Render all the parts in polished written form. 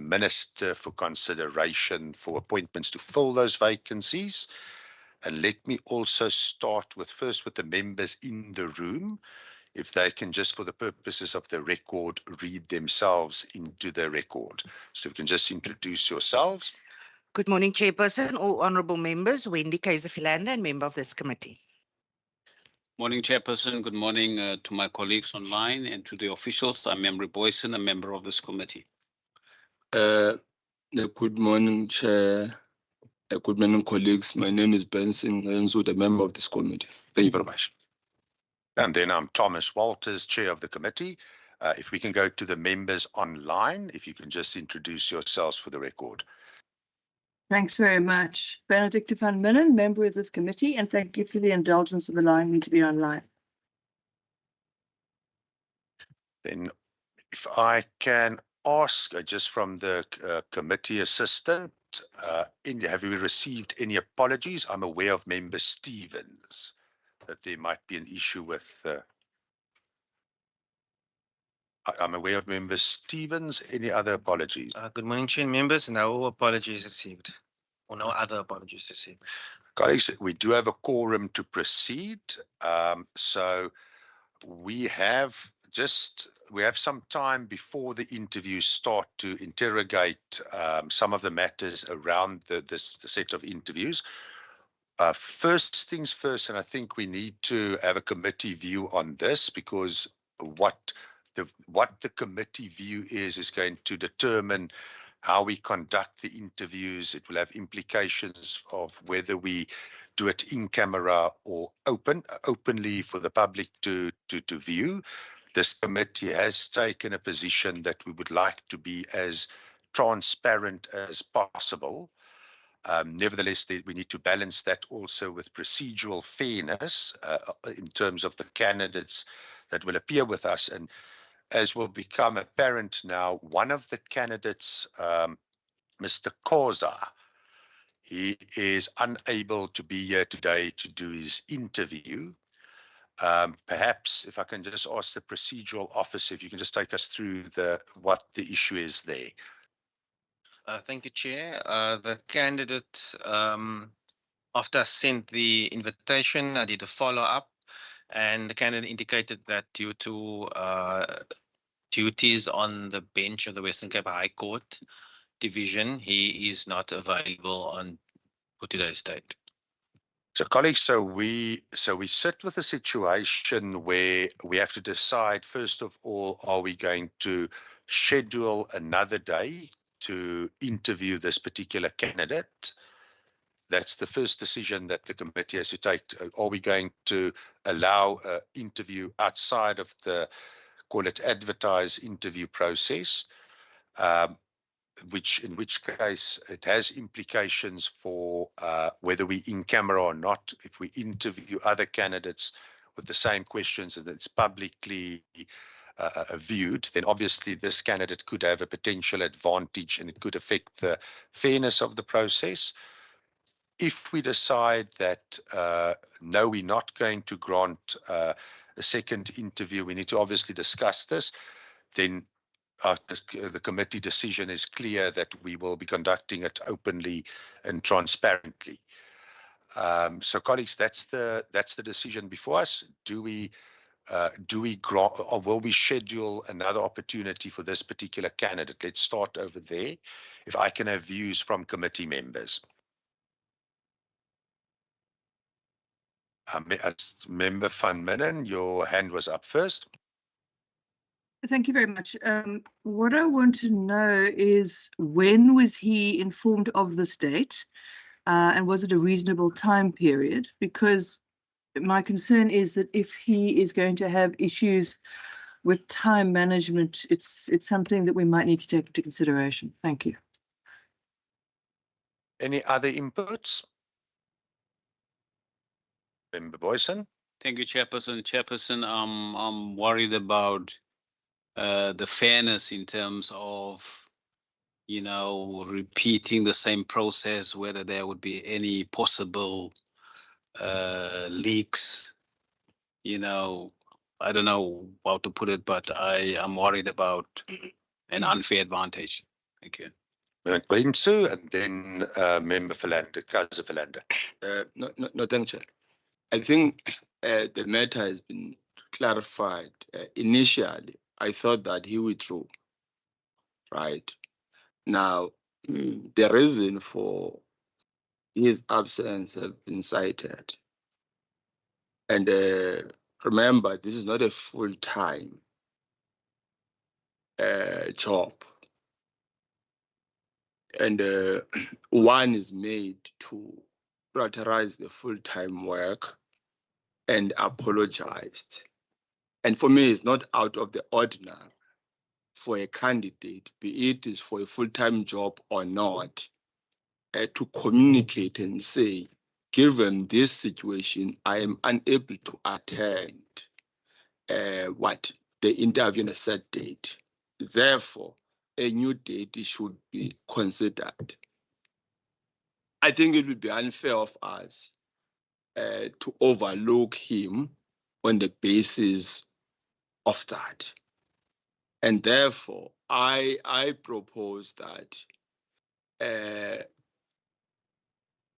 Minister for consideration for appointments to fill those vacancies. And let me also start first with the members in the room, if they can just, for the purposes of the record, read themselves into the record. So if you can just introduce yourselves. Good morning, Chairperson, all honourable members. Wendy Kaiser-Philander, and member of this committee. Morning, Chairperson. Good morning to my colleagues online and to the officials. I'm Member Boyson, a member of this committee. Good morning, Chair. Good morning, colleagues. My name is Benson Ngenzu, a member of this committee. Thank you very much. And then I'm Thomas Walters, Chair of the committee. If we can go to the members online, if you can just introduce yourselves for the record. Thanks very much. Benedicta van Minnen, member of this committee, and thank you for the indulgence of allowing me to be online. Then if I can ask, just from the committee assistant, have you received any apologies? I'm aware of Member Stevens, that there might be an issue with... I'm aware of Member Stevens. Any other apologies? Good morning, Chair and members. No apologies received, or no other apologies received. Colleagues, we do have a quorum to proceed. So we have some time before the interviews start to interrogate some of the matters around the set of interviews. First things first, and I think we need to have a committee view on this, because what the committee view is going to determine how we conduct the interviews. It will have implications of whether we do it in camera or openly for the public to view. This committee has taken a position that we would like to be as transparent as possible. Nevertheless, we need to balance that also with procedural fairness in terms of the candidates that will appear with us. And as will become apparent now, one of the candidates, Mr. Khoza, he is unable to be here today to do his interview. Perhaps if I can just ask the procedural officer, if you can just take us through what the issue is there. Thank you, Chair. The candidate, after I sent the invitation, I did a follow-up, and the candidate indicated that due to duties on the bench of the Western Cape High Court Division, he is not available for today's date. So, colleagues, so we sit with a situation where we have to decide, first of all, are we going to schedule another day to interview this particular candidate? That's the first decision that the committee has to take. Are we going to allow an interview outside of the, call it, advertised interview process? In which case it has implications for whether we in camera or not. If we interview other candidates with the same questions and it's publicly viewed, then obviously this candidate could have a potential advantage and it could affect the fairness of the process. If we decide that no, we're not going to grant a second interview, we need to obviously discuss this, then the committee decision is clear that we will be conducting it openly and transparently. So, colleagues, that's the decision before us. Do we grant, or will we schedule another opportunity for this particular candidate? Let's start over there. If I can have views from committee members. Member van Minnen, your hand was up first. Thank you very much. What I want to know is, when was he informed of this date, and was it a reasonable time period? Because my concern is that if he is going to have issues with time management, it's something that we might need to take into consideration. Thank you. Any other inputs? Member Boyson. Thank you, Chairperson. Chairperson, I'm worried about the fairness in terms of, repeating the same process, whether there would be any possible leaks. I don't know how to put it, but I am worried about an unfair advantage. Thank you. Member Quinsu, and then Member Philander, Kaiser Philander. No, thank you. I think the matter has been clarified. Initially, I thought that he withdrew. Right now, the reason for his absence have been cited, and remember, this is not a full-time job, and one is made to prioritize the full-time work and apologized. And for me, it's not out of the ordinary for a candidate, be it is for a full-time job or not, to communicate and say, given this situation, I am unable to attend the interview on a set date. Therefore, a new date should be considered. I think it would be unfair of us to overlook him on the basis of that. And therefore, I propose that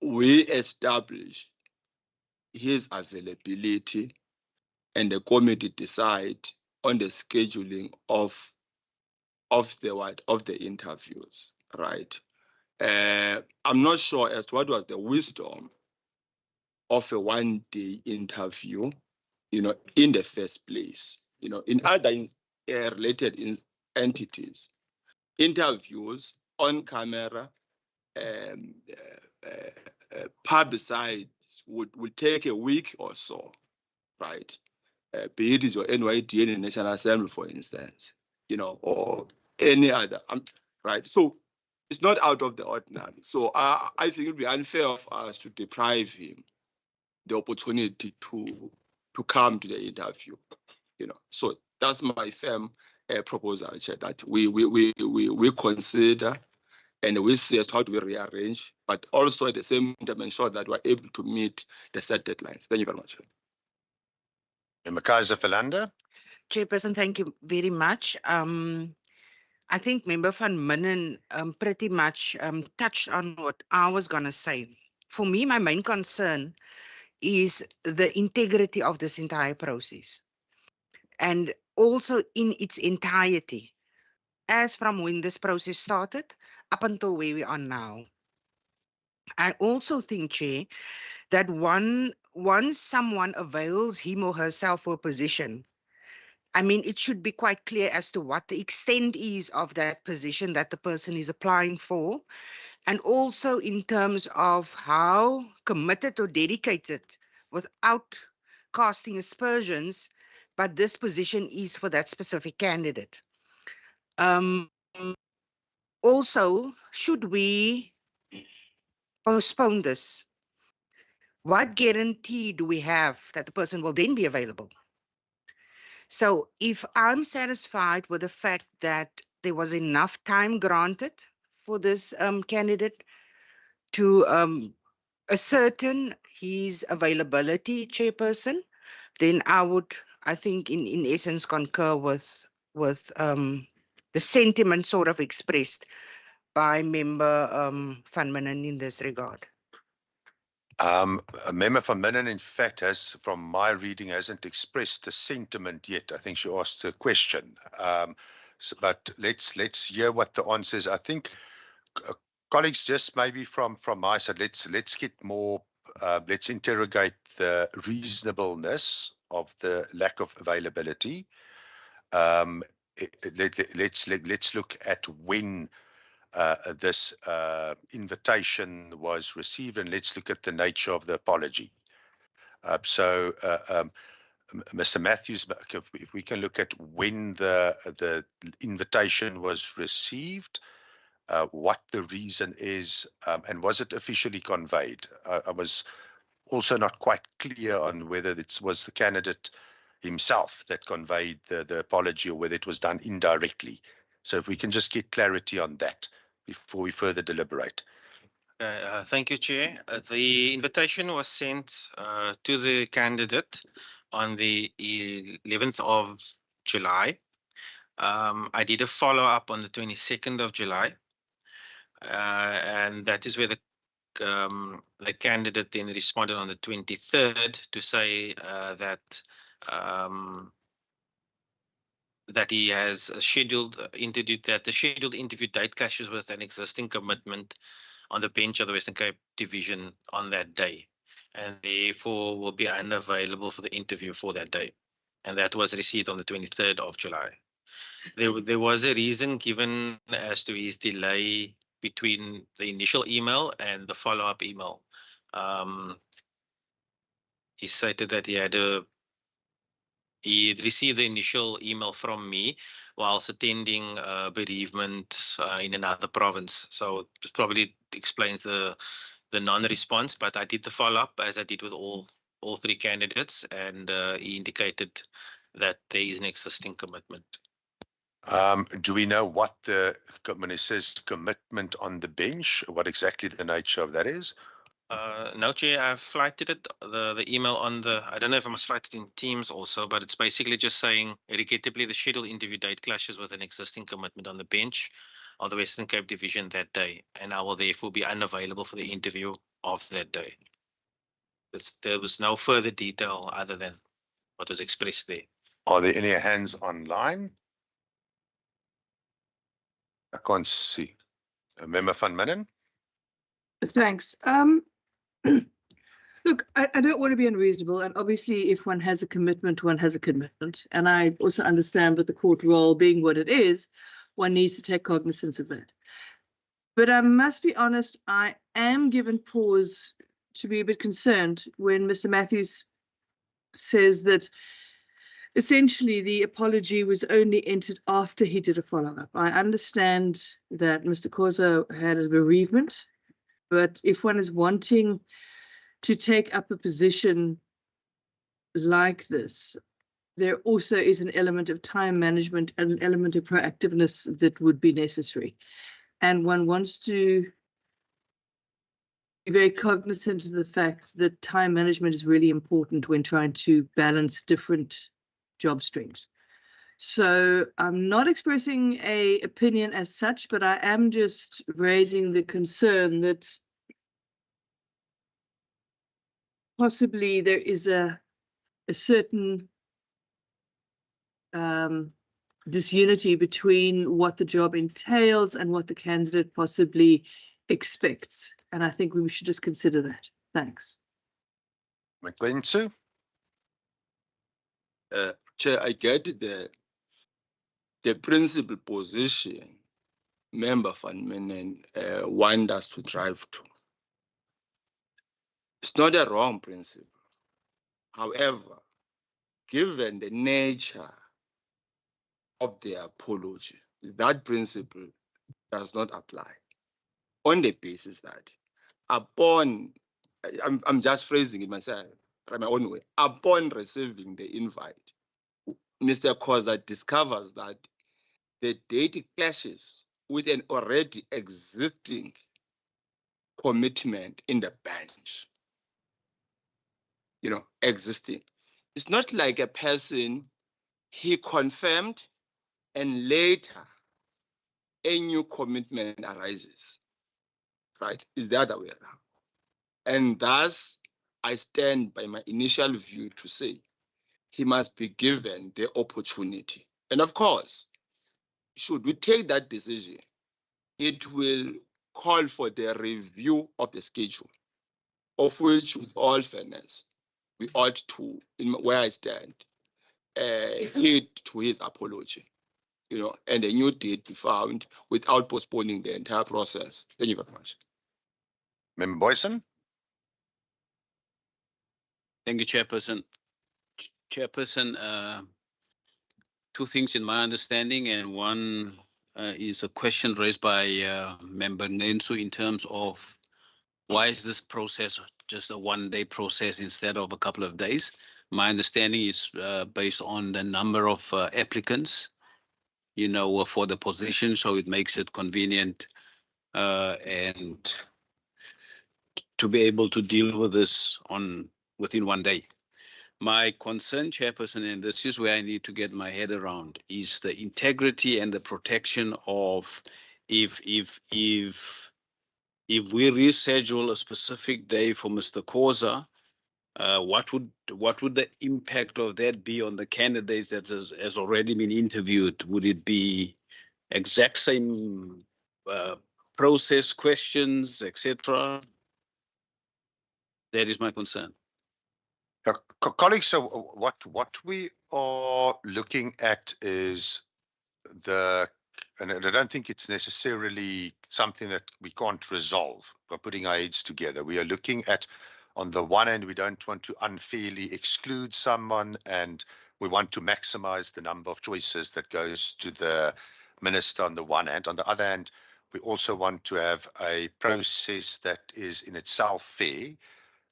we establish his availability and the committee decide on the scheduling of the interviews, right? I'm not sure as to what was the wisdom of a one-day interview, in the first place. In other related entities, interviews on camera, publicized would take a week or so, right? Be it is your NYD in the National Assembly, for instance, or any other, right? So it's not out of the ordinary. So I think it would be unfair of us to deprive him the opportunity to come to the interview, So that's my firm proposal, Chair, that we consider and we see as how do we rearrange, but also at the same time ensure that we're able to meet the set deadlines. Thank you very much. Member Kaiser Philander. Chairperson, thank you very much. I think Member van Minnen pretty much touched on what I was going to say. For me, my main concern is the integrity of this entire process. And also in its entirety, as from when this process started up until where we are now. I also think, Chair, that once someone avails him or herself for a position, I mean, it should be quite clear as to what the extent is of that position that the person is applying for, and also in terms of how committed or dedicated, without casting aspersions, but this position is for that specific candidate. Also, should we postpone this, what guarantee do we have that the person will then be available? So if I'm satisfied with the fact that there was enough time granted for this candidate to ascertain his availability, Chairperson, then I would, I think, in essence, concur with the sentiment sort of expressed by Member van Minnen in this regard. A member van Minnen, in fact, from my reading, hasn't expressed the sentiment yet. I think she asked a question. But let's hear what the answer is. I think, colleagues, just maybe from my side, let's get more. Let's interrogate the reasonableness of the lack of availability. Let's look at when this invitation was received, and let's look at the nature of the apology. Mr. Matthews, if we can look at when the invitation was received, what the reason is, and was it officially conveyed? I was also not quite clear on whether it was the candidate himself that conveyed the apology or whether it was done indirectly. So if we can just get clarity on that before we further deliberate. Thank you, Chair. The invitation was sent to the candidate on the 11th of July. I did a follow-up on the 22nd of July. and that is where the candidate then responded on the 23rd to say that that he has a scheduled interview, that the scheduled interview date clashes with an existing commitment on the bench of the Western Cape division on that day, and therefore will be unavailable for the interview for that day. And that was received on the 23rd of July. There was a reason given as to his delay between the initial email and the follow-up email. He stated that he received the initial email from me whilst attending bereavement in another province. So it probably explains the non-response, but I did the follow-up as I did with all three candidates, and he indicated that there is an existing commitment. Do we know what when it says commitment on the bench, what exactly the nature of that is? No, Chair, I've flighted it, the email on the, I don't know if I must flight it in Teams also, but it's basically just saying, regrettably, the scheduled interview date clashes with an existing commitment on the bench of the Western Cape division that day, and I will therefore be unavailable for the interview of that day. There was no further detail other than what was expressed there. Are there any hands online? I can't see. Member van Midden? Thanks. Look, I don't want to be unreasonable, and obviously if one has a commitment, one has a commitment. And I also understand that the court role being what it is, one needs to take cognizance of that. But I must be honest, I am given pause to be a bit concerned when Mr. Matthews says that essentially the apology was only entered after he did a follow-up. I understand that Mr. Khoza had a bereavement, but if one is wanting to take up a position like this, there also is an element of time management and an element of proactiveness that would be necessary. And one wants to be very cognizant of the fact that time management is really important when trying to balance different job streams. So I'm not expressing an opinion as such, but I am just raising the concern that possibly there is a certain disunity between what the job entails and what the candidate possibly expects. And I think we should just consider that. Thanks. McLean-Sue? Chair, I get the principal position Member van Midden want us to drive to. It's not a wrong principle. However, given the nature of the apology, that principle does not apply on the basis that upon, I'm just phrasing it myself, my own way, upon receiving the invite, Mr. Khoza discovers that the date clashes with an already existing commitment in the bench. You know, existing. It's not like a person he confirmed and later a new commitment arises, right? It's the other way around. And thus, I stand by my initial view to say he must be given the opportunity. And of course, should we take that decision, it will call for the review of the schedule, of which, with all fairness, we ought to, in where I stand, heed to his apology, you know, and a new date be found without postponing the entire process. Thank you very much. Member Boyson? Thank you, Chairperson. Chairperson, two things in my understanding, and one is a question raised by Member Nensu in terms of why is this process just a one-day process instead of a couple of days? My understanding is based on the number of applicants, you know, for the position, so it makes it convenient and to be able to deal with this within one day. My concern, Chairperson, and this is where I need to get my head around, is the integrity and the protection of if we reschedule a specific day for Mr. Khoza, what would the impact of that be on the candidates that has already been interviewed? Would it be exact same process, questions, etc.? That is my concern. Colleagues, so what we are looking at is and I don't think it's necessarily something that we can't resolve by putting our heads together. We are looking at, on the one hand, we don't want to unfairly exclude someone, and we want to maximize the number of choices that goes to the minister on the one hand. On the other hand, we also want to have a process that is in itself fair,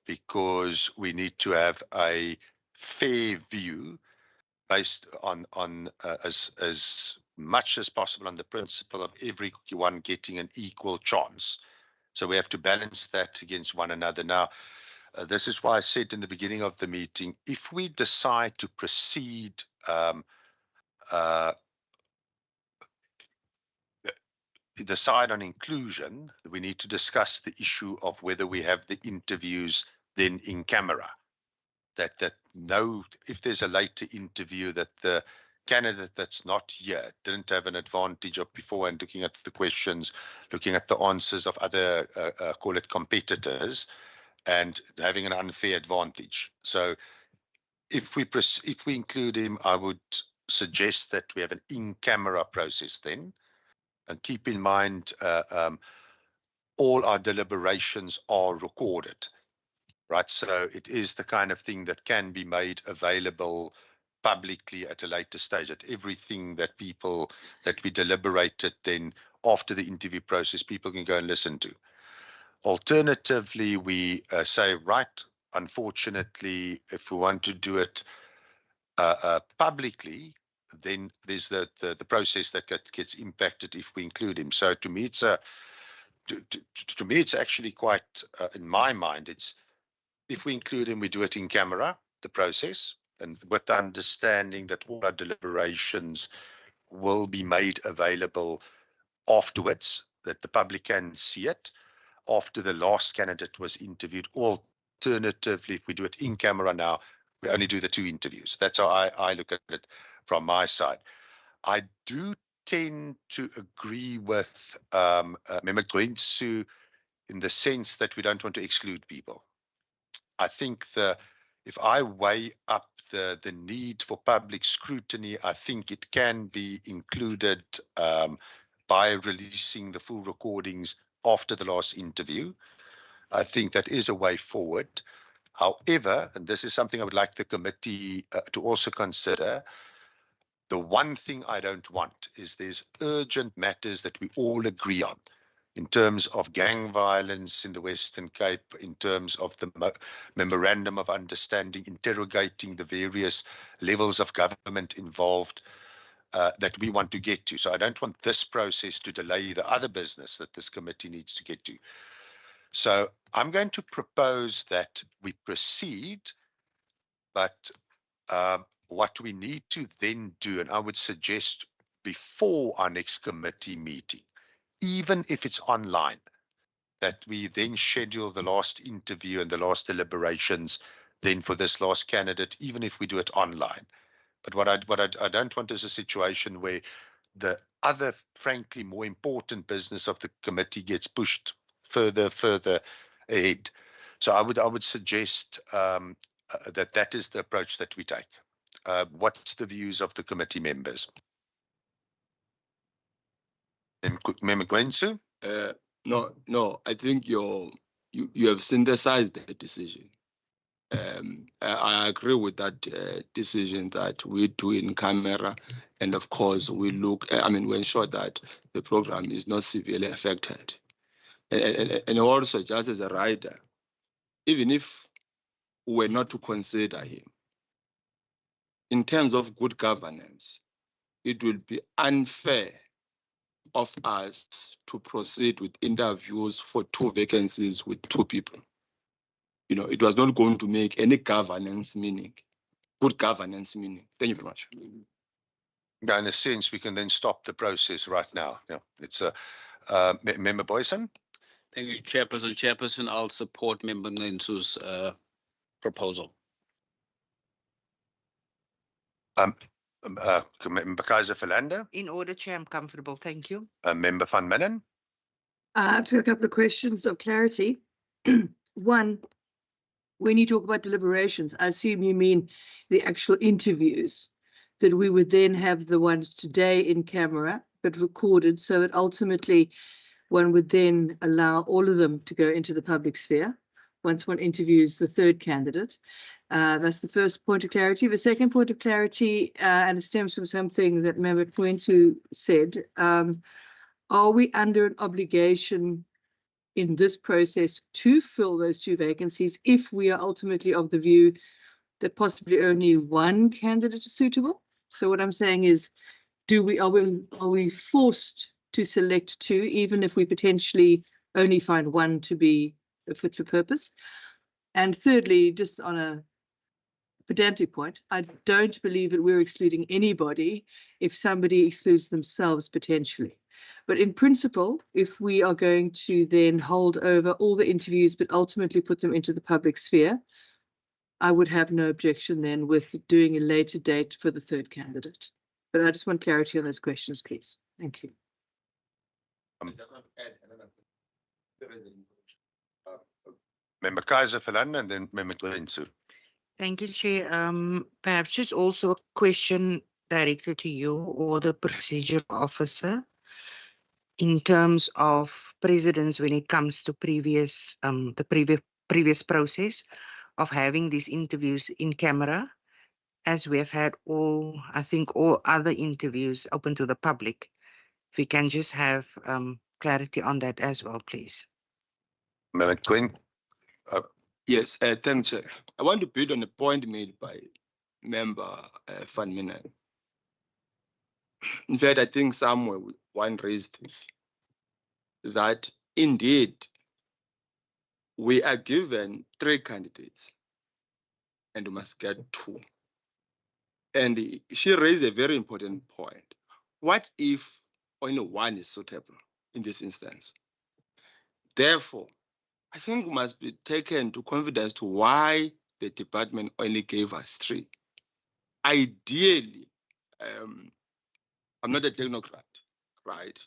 because we need to have a fair view based on as much as possible on the principle of everyone getting an equal chance. So we have to balance that against one another. Now, this is why I said in the beginning of the meeting, if we decide to proceed decide on inclusion, we need to discuss the issue of whether we have the interviews then in camera. That if there's a later interview, that the candidate that's not here didn't have an advantage of beforehand looking at the questions, looking at the answers of other, call it competitors, and having an unfair advantage. So if we include him, I would suggest that we have an in-camera process then, and keep in mind all our deliberations are recorded. Right, so it is the kind of thing that can be made available publicly at a later stage, at everything that we deliberated then after the interview process, people can go and listen to. Alternatively, we say, right, unfortunately, if we want to do it publicly, then there's the process that gets impacted if we include him. So to me, it's actually quite, in my mind, if we include him, we do it in camera, the process, and with the understanding that all our deliberations will be made available afterwards, that the public can see it after the last candidate was interviewed. Alternatively, if we do it in camera now, we only do the 2 interviews. That's how I look at it from my side. I do tend to agree with Member Gwensu in the sense that we don't want to exclude people. I think if I weigh up the need for public scrutiny, I think it can be included by releasing the full recordings after the last interview. I think that is a way forward. However, and this is something I would like the committee to also consider, the one thing I don't want is there's urgent matters that we all agree on, in terms of gang violence in the Western Cape, in terms of the memorandum of understanding, interrogating the various levels of government involved that we want to get to. So I don't want this process to delay the other business that this committee needs to get to. So I'm going to propose that we proceed, but what we need to then do, and I would suggest before our next committee meeting, even if it's online, that we then schedule the last interview and the last deliberations then for this last candidate, even if we do it online. But what I don't want is a situation where the other, frankly, more important business of the committee gets pushed further ahead. So I would suggest that is the approach that we take. What's the views of the committee members? Member Gwensu? No, I think you have synthesized the decision. I agree with that decision that we do in camera, and of course we look. We ensure that the program is not severely affected, and also just as a rider, even if we were not to consider him, in terms of good governance, it will be unfair of us to proceed with interviews for 2 vacancies with 2 people. It was not going to make any governance meaning, good governance meaning. Thank you very much. Yeah, in a sense, we can then stop the process right now. Yeah, Member Boyson. Thank you, Chairperson. Chairperson, I'll support Member Nensu's proposal. Member Kaiser Philander. In order, Chair, I'm comfortable. Thank you. Member Van Minnen. I've got a couple of questions of clarity. One, when you talk about deliberations, I assume you mean the actual interviews, that we would then have the ones today in camera, but recorded, so that ultimately one would then allow all of them to go into the public sphere once one interviews the third candidate. That's the first point of clarity. The second point of clarity, and it stems from something that Member Provincial said, are we under an obligation in this process to fill those two vacancies if we are ultimately of the view that possibly only one candidate is suitable? So what I'm saying is, are we forced to select two, even if we potentially only find one to be fit for purpose? And thirdly, just on a pedantic point, I don't believe that we're excluding anybody if somebody excludes themselves potentially. But in principle, if we are going to then hold over all the interviews, but ultimately put them into the public sphere, I would have no objection then with doing a later date for the third candidate. But I just want clarity on those questions, please. Thank you. Member Kaiser Philander and then Member Glensu. Thank you, Chair. Perhaps just also a question directed to you or the procedure officer in terms of precedents when it comes to the previous process of having these interviews in camera, as we have had I think all other interviews open to the public. If we can just have clarity on that as well, please. Member Quinn. Yes, thanks, Chair. I want to build on the point made by Member Van Minnen. In fact, I think somewhere one raised this, that indeed we are given 3 candidates and we must get 2. And she raised a very important point. What if only one is suitable in this instance? Therefore, I think must be taken to confidence to why the department only gave us 3. Ideally, I'm not a technocrat, right?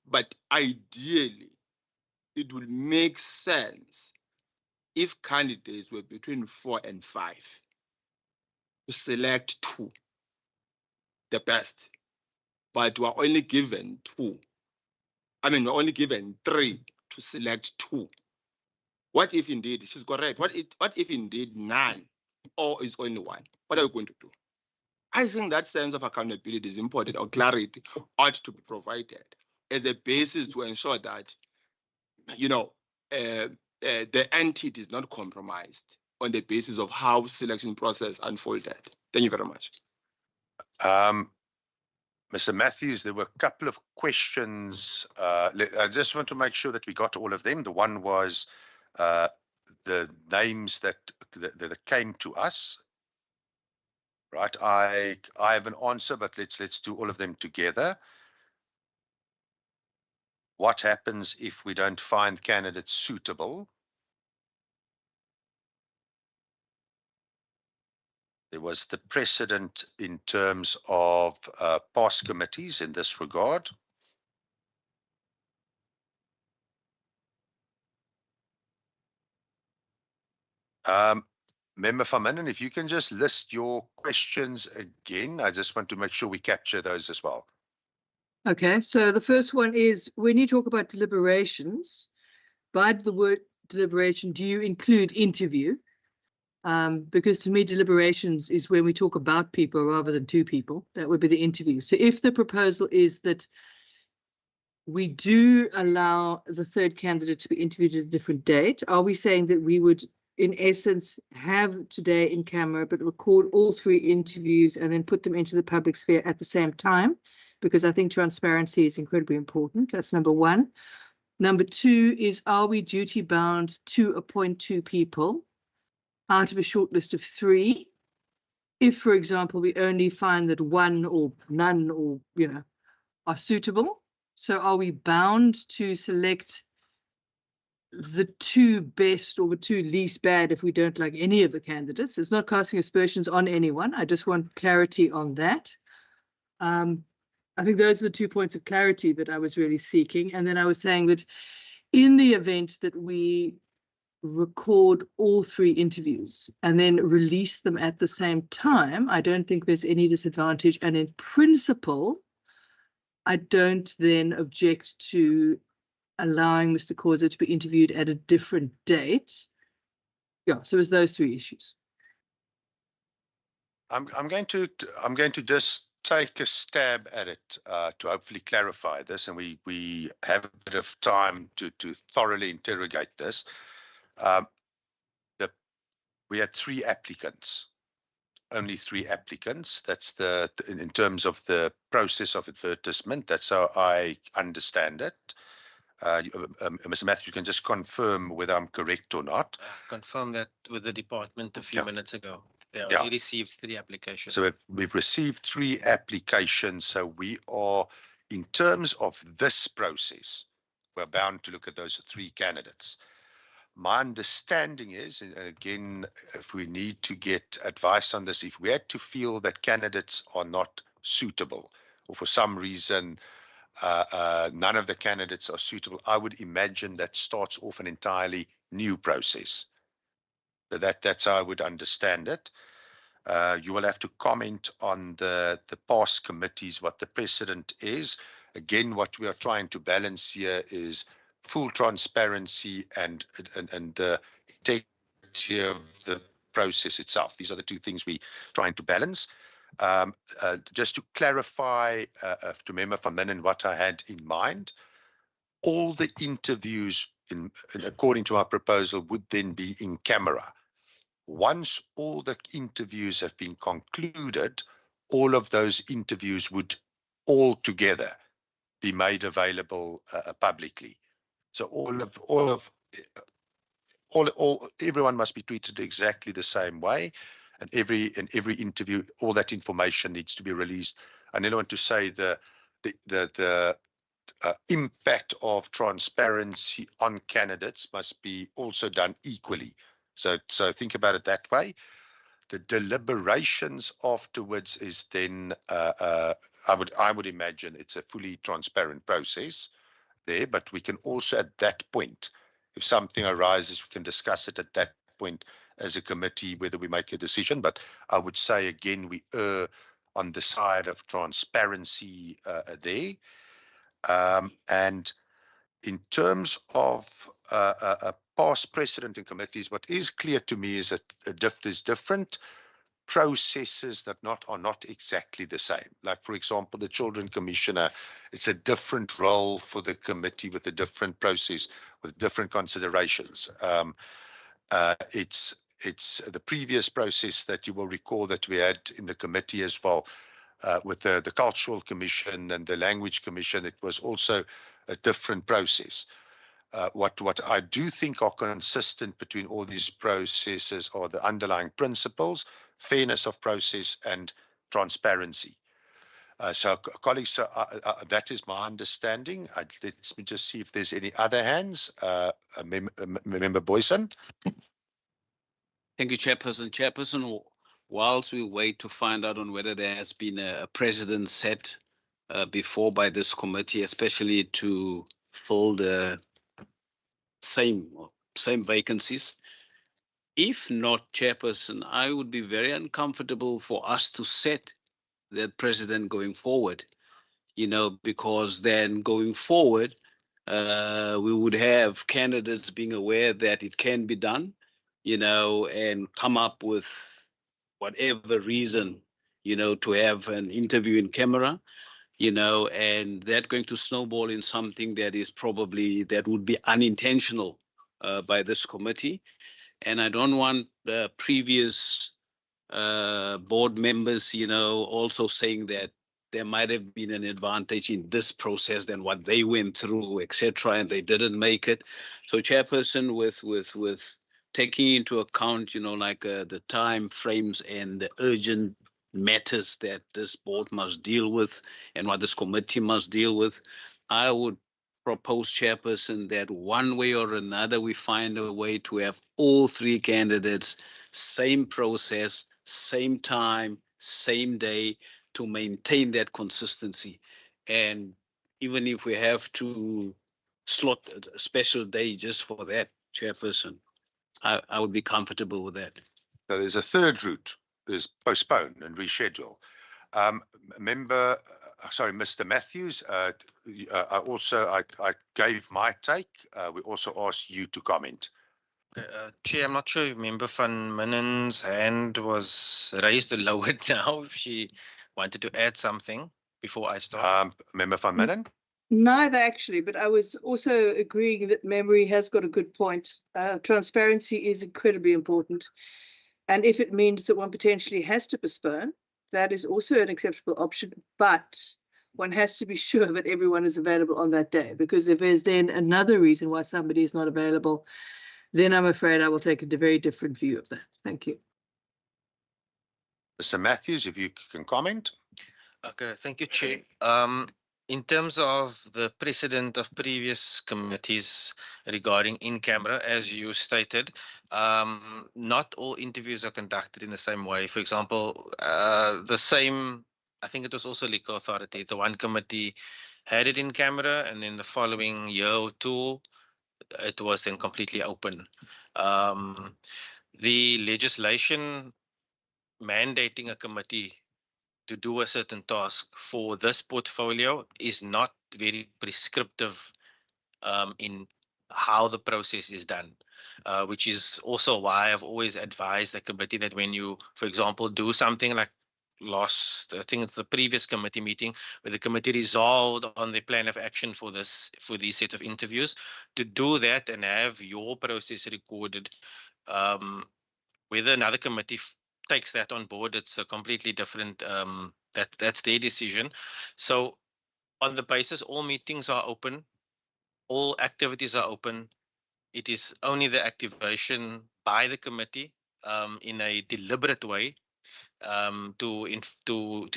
But ideally, it would make sense if candidates were between 4 and 5 to select 2, the best. But we're only given 2. I mean, we're only given 3 to select 2. What if indeed she's correct? What if indeed none or is only 1? What are we going to do? I think that sense of accountability is important, or clarity ought to be provided as a basis to ensure that, you know, the entity is not compromised on the basis of how selection process unfolded. Thank you very much. Mr. Matthews, there were a couple of questions. I just want to make sure that we got all of them. The one was the names that came to us. Right, I have an answer, but let's do all of them together. What happens if we don't find candidates suitable? There was the precedent in terms of past committees in this regard. Member Van Minnen, if you can just list your questions again, I just want to make sure we capture those as well. Okay, so the first one is, when you talk about deliberations, by the word deliberation, do you include interview? Because to me, deliberations is when we talk about people rather than 2 people. That would be the interview. So if the proposal is that we do allow the third candidate to be interviewed at a different date, are we saying that we would, in essence, have today in camera, but record all 3 interviews and then put them into the public sphere at the same time? Because I think transparency is incredibly important. That's number 1. Number 2 is, are we duty bound to appoint 2 people out of a short list of 3? If, for example, we only find that 1 or none or, are suitable, So are we bound to select the two best or the two least bad if we don't like any of the candidates? It's not casting aspersions on anyone. I just want clarity on that. I think those are the 2 points of clarity that I was really seeking. And then I was saying that in the event that we record all 3 interviews and then release them at the same time, I don't think there's any disadvantage. And in principle, I don't then object to allowing Mr. Causa to be interviewed at a different date. Yeah, so it's those 3 issues. I'm going to just take a stab at it to hopefully clarify this, and we have a bit of time to thoroughly interrogate this. We had 3 applicants, only 3 applicants. That's in terms of the process of advertisement. That's how I understand it. Mr. Matthews, you can just confirm whether I'm correct or not. Confirm that with the department a few minutes ago. They Yeah. only received 3 applications. So we've received 3 applications. So we are, in terms of this process, we're bound to look at those 3 candidates. My understanding is, and again, if we need to get advice on this, if we had to feel that candidates are not suitable, or for some reason none of the candidates are suitable, I would imagine that starts off an entirely new process. So that's how I would understand it. You will have to comment on the past committees, what the precedent is. Again, what we are trying to balance here is full transparency and the integrity of the process itself. These are the 2 things we're trying to balance. Just to clarify to Member van Minen what I had in mind, all the interviews, according to our proposal, would then be in camera. Once all the interviews have been concluded, all of those interviews would all together be made available publicly. So everyone must be treated exactly the same way, and every interview, all that information needs to be released. I never want to say the impact of transparency on candidates must be also done equally. So think about it that way. The deliberations afterwards is then, I would imagine it's a fully transparent process there, but we can also at that point, if something arises, we can discuss it at that point as a committee, whether we make a decision. But I would say, again, we err on the side of transparency there. And in terms of a past precedent in committees, what is clear to me is that there's different processes that are not exactly the same. Like, for example, the Children Commissioner, it's a different role for the committee with a different process, with different considerations. It's the previous process that you will recall that we had in the committee as well, with the Cultural Commission and the Language Commission. It was also a different process. What I do think are consistent between all these processes are the underlying principles, fairness of process and transparency. So colleagues, that is my understanding. Let me just see if there's any other hands. Member Boyson. Thank you, Chairperson. Chairperson, whilst we wait to find out on whether there has been a precedent set before by this committee, especially to fill the same vacancies. If not, Chairperson, I would be very uncomfortable for us to set that precedent going forward, because then going forward, we would have candidates being aware that it can be done, and come up with whatever reason, to have an interview in camera, and that going to snowball in something that would be unintentional by this committee. And I don't want the previous board members, also saying that there might have been an advantage in this process than what they went through, etc., and they didn't make it. So, Chairperson, with taking into account, the time frames and the urgent matters that this board must deal with and what this committee must deal with, I would propose, Chairperson, that one way or another, we find a way to have all three candidates, same process, same time, same day, to maintain that consistency. And even if we have to slot a special day just for that, Chairperson, I would be comfortable with that. So there's a third route, is postpone and reschedule. Member, sorry, Mr. Matthews, I gave my take. We also asked you to comment. Chair, I'm not sure if Member Van Minen's hand was raised or lowered now. If she wanted to add something before I start. Member Van Minen? Neither actually, but I was also agreeing that memory has got a good point. Transparency is incredibly important. And if it means that one potentially has to postpone, that is also an acceptable option, but one has to be sure that everyone is available on that day, because if there's then another reason why somebody is not available, then I'm afraid I will take a very different view of that. Thank you. Mr. Matthews, if you can comment. Okay, thank you, Chair. In terms of the precedent of previous committees regarding in-camera, as you stated, not all interviews are conducted in the same way. For example, I think it was also Liquor Authority, the one committee had it in camera, and in the following year or two, it was then completely open. The legislation mandating a committee to do a certain task for this portfolio is not very prescriptive in how the process is done, which is also why I've always advised the committee that when you, for example, do something like I think it's the previous committee meeting where the committee resolved on the plan of action for these set of interviews, to do that and have your process recorded. Whether another committee takes that on board, it's a completely different, that's their decision. So on the basis all meetings are open, all activities are open, it is only the activation by the committee in a deliberate way to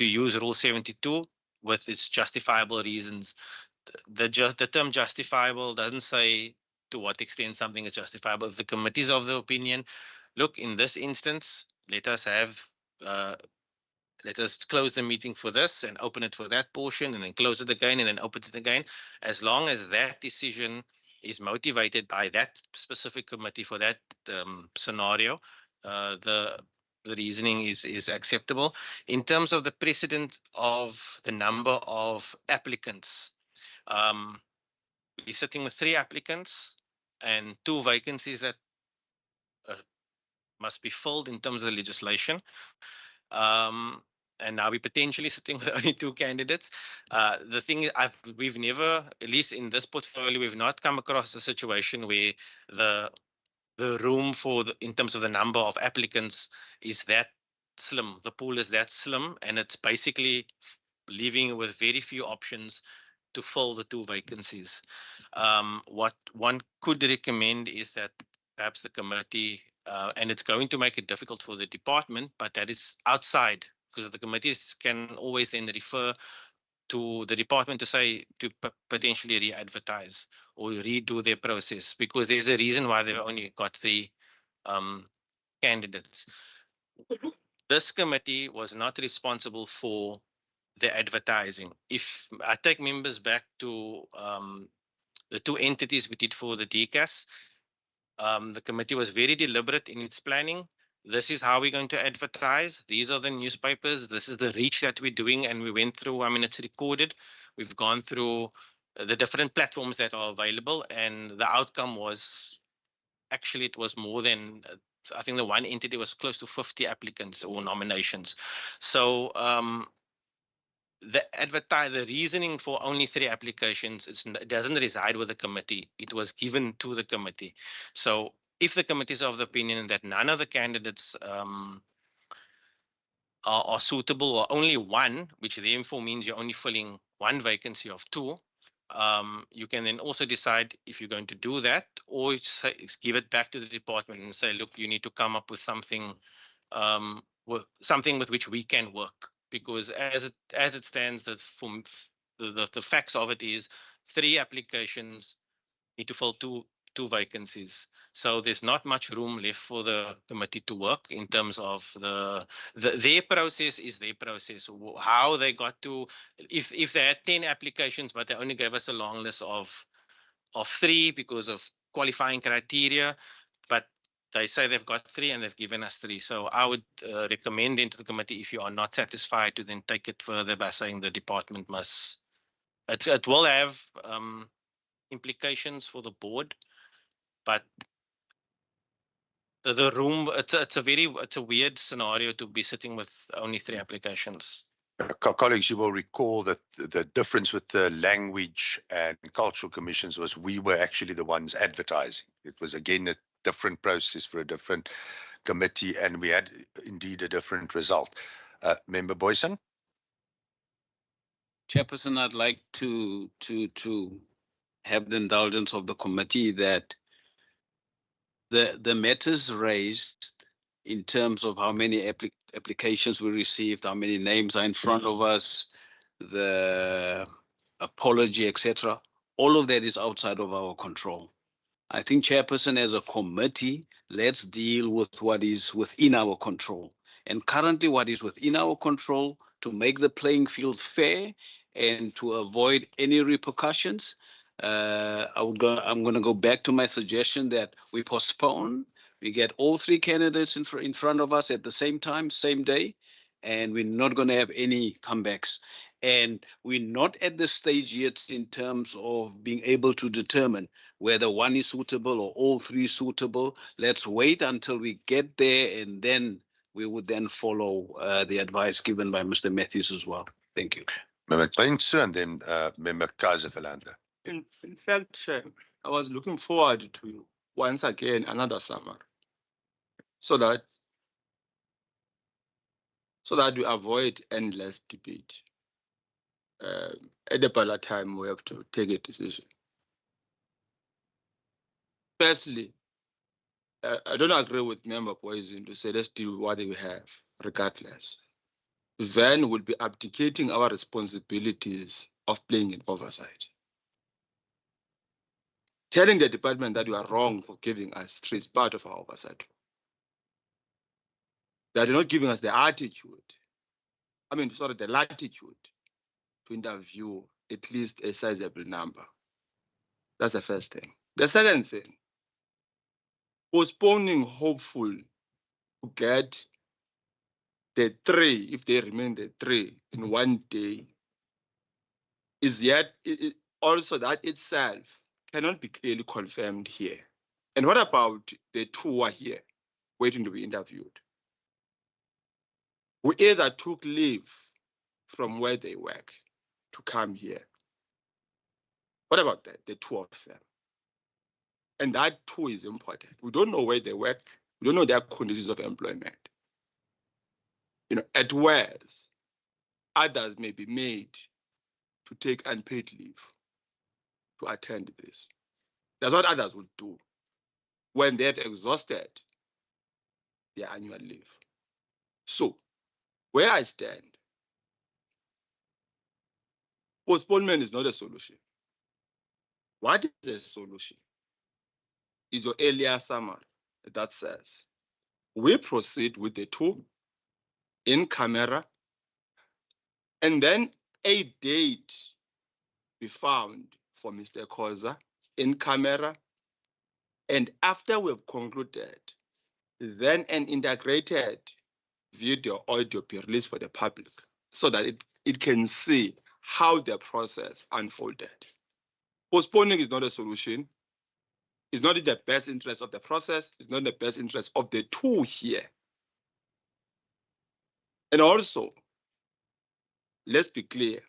use Rule 72 with its justifiable reasons. The term justifiable doesn't say to what extent something is justifiable. If the committee is of the opinion, look, in this instance, let us close the meeting for this and open it for that portion, and then close it again and then open it again. As long as that decision is motivated by that specific committee for that scenario, the reasoning is acceptable. In terms of the precedent of the number of applicants, we're sitting with 3 applicants and 2 vacancies that must be filled in terms of the legislation. And now we're potentially sitting with only 2 candidates. The thing is, we've never, at least in this portfolio, we've not come across a situation where the room in terms of the number of applicants is that slim. The pool is that slim, and it's basically leaving with very few options to fill the 2 vacancies. What one could recommend is that perhaps the committee, and it's going to make it difficult for the department, but that is outside, because the committees can always then refer to the department to say to potentially re-advertise or redo their process, because there's a reason why they've only got 3 candidates. This committee was not responsible for the advertising. If I take members back to the 2 entities we did for the DCAS, the committee was very deliberate in its planning. This is how we're going to advertise. These are the newspapers. This is the reach that we're doing. And we went through, I mean, it's recorded. We've gone through the different platforms that are available. And the outcome was, actually, it was more than, I think the one entity was close to 50 applicants or nominations. So the reasoning for only 3 applications, it doesn't reside with the committee. It was given to the committee. So if the committee is of the opinion that none of the candidates are suitable, or only 1, which therefore means you're only filling 1 vacancy of 2, you can then also decide if you're going to do that, or give it back to the department and say, look, you need to come up with something with which we can work. Because as it stands, the facts of it is 3 applications, need to fill two vacancies. So there's not much room left for the committee to work in terms of their process is their process. How they got to, if they had 10 applications, but they only gave us a long list of 3 because of qualifying criteria, but they say they've got 3 and they've given us 3. So I would recommend into the committee, if you are not satisfied, to then take it further by saying the department must, it will have implications for the board, but the room, it's a weird scenario to be sitting with only 3 applications. Colleagues, you will recall that the difference with the language and cultural commissions was we were actually the ones advertising. It was again a different process for a different committee, and we had indeed a different result. Member Boyson? Chairperson, I'd like to have the indulgence of the committee that the matters raised in terms of how many applications we received, how many names are in front of us, the apology, etc. All of that is outside of our control. I think, Chairperson, as a committee, let's deal with what is within our control. And currently what is within our control to make the playing field fair and to avoid any repercussions, I'm going to go back to my suggestion that we postpone. We get all 3 candidates in front of us at the same time, same day, and we're not going to have any comebacks. And we're not at the stage yet in terms of being able to determine whether one is suitable or all 3 suitable. Let's wait until we get there, and then we would then follow the advice given by Mr. Matthews as well. Thank you. Member Kleinse and then Member Kaiser-Philander. In fact, Chair, I was looking forward to once again another summer, so that we avoid endless debate. At the ballot time, we have to take a decision. Firstly, I don't agree with Member Poison to say let's do what we have, regardless. Then we'll be abdicating our responsibilities of playing in oversight. Telling the department that you are wrong for giving us 3 is part of our oversight. They are not giving us the the latitude to interview at least a sizable number. That's the first thing. The second thing, postponing hopeful to get the 3, if they remain the 3 in one day, is yet also that itself cannot be clearly confirmed here. And what about the 2 who are here waiting to be interviewed? Who either took leave from where they work to come here. What about that? The 2 of them. And that 2 is important. We don't know where they work. We don't know their conditions of employment. At worst, others may be made to take unpaid leave to attend this. That's what others would do when they have exhausted their annual leave. So, where I stand, postponement is not a solution. What is a solution? Is your earlier summary that says we proceed with the 2 in camera, and then a date be found for Mr. Khoza in camera, and after we've concluded, then an integrated video audio be released for the public so that it can see how the process unfolded. Postponing is not a solution. It's not in the best interest of the process. It's not in the best interest of the 2 here. And also, let's be clear,